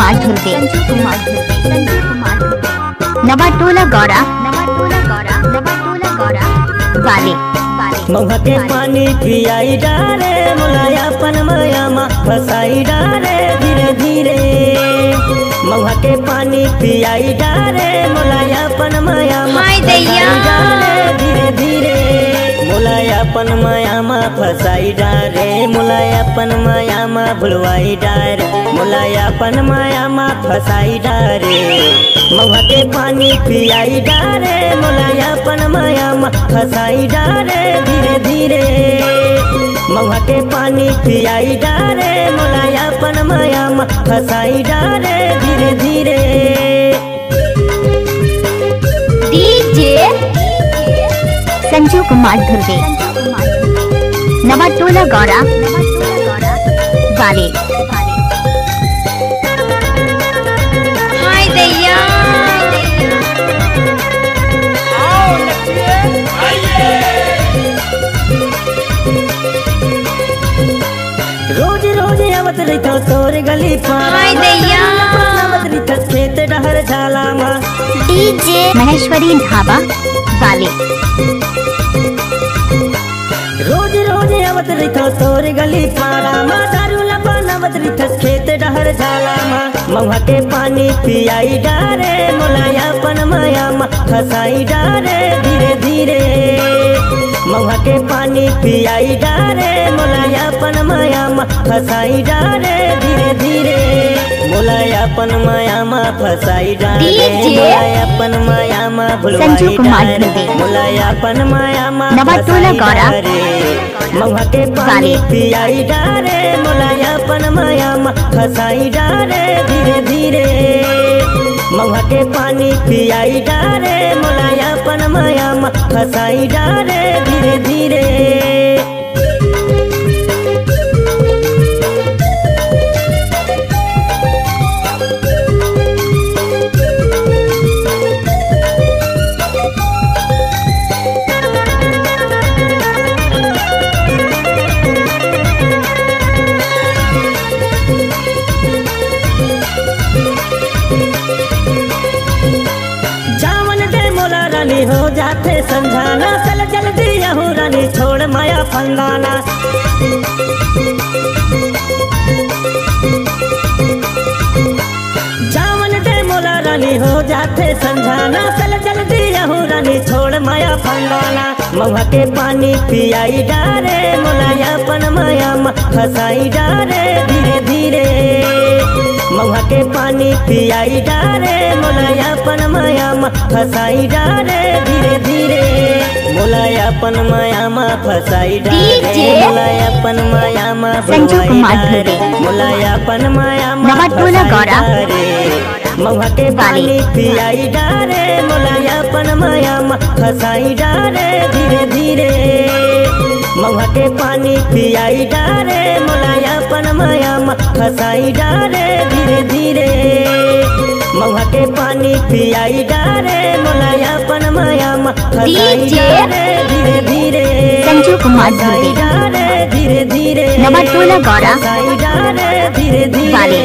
कुमार धुर्वे नवाटोला गौरा वाले महुआ के पानी पियाई डारे मुलाया पन माया मा फसाई डारे धीरे धीरे। महुआ के पानी पियाई डारे मुलाया पन माया मा फसाई डारे धीरे धीरे। मुलायापन माया मा फसाई डारे मुलायापन माया मा भुलवाई डारे मुलायापन माया मा फसाई डारे। महुआ के पानी पियाई डारे मुलायापन माया मा फसाई डारे धीरे धीरे। महुआ के पानी पियाई डारे मुलायापन माया मा फसाई डारे धीरे धीरे। डीजे संजू कुमार धुर्वे नवाटोला गौरा वाले। हाय दैया रोज रोज आवत रही तोर गली पार आवत रही खेत डहर झाला मा। डीजे महेश्वरी ढाबा वाले रोज रोज आवत रही तोर गली पारा मा दारू लपान आवत रही खेत डहर झाला मा। महुआ के पानी पियाई डारे मुलायापन माया मा फसाई डारे धीरे धीरे। महुआ के पानी पियाई डारे मुलायापन माया मा फसाई डारे धीरे धीरे। मुलायापन माया मा फसाई डारे मुलायापन माया मा भुलवाई डारे मुलायापन माया मा नवाटोला गौरा महुआ के पानी पियाई डारे मुलायापन माया मा फसाई डारे धीरे धीरे। महुआ के पानी पियाई डारे मुलायापन माया मा फसाई डारे धीरे धीरे। हो जाते समझाना चल जल्दी यहूँ रानी छोड़ माया फंदाना। जावन दे मोला रानी हो जाते समझाना चल जल्दी यहूँ रानी छोड़ माया फंदाना। महुआ के पानी पियाई डारे मुलायापन माया मा फसाई डारे धीरे धीरे। महुआ के पानी पियाई डारे मुलायापन माया मा फसाई डारे धीरे धीरे। मुलायापन माया मा फसाई डारे मुलायापन माया मा भुलवाई डारे मुलायापन माया मा नवाटोला गौरा महुआ के पानी पियाई डारे मुलायापन माया मा फसाई डारे धीरे धीरे। महुआ के पानी पियाई डारे मुलायापन माया मा फसाई डारे धीरे धीरे। महुआ के पानी पियाई डारे मुलायापन माया मा फसाई डारे धीरे धीरे। संजू कुमार धुर्वे नवाटोला गौरा धीरे धीरे वाले।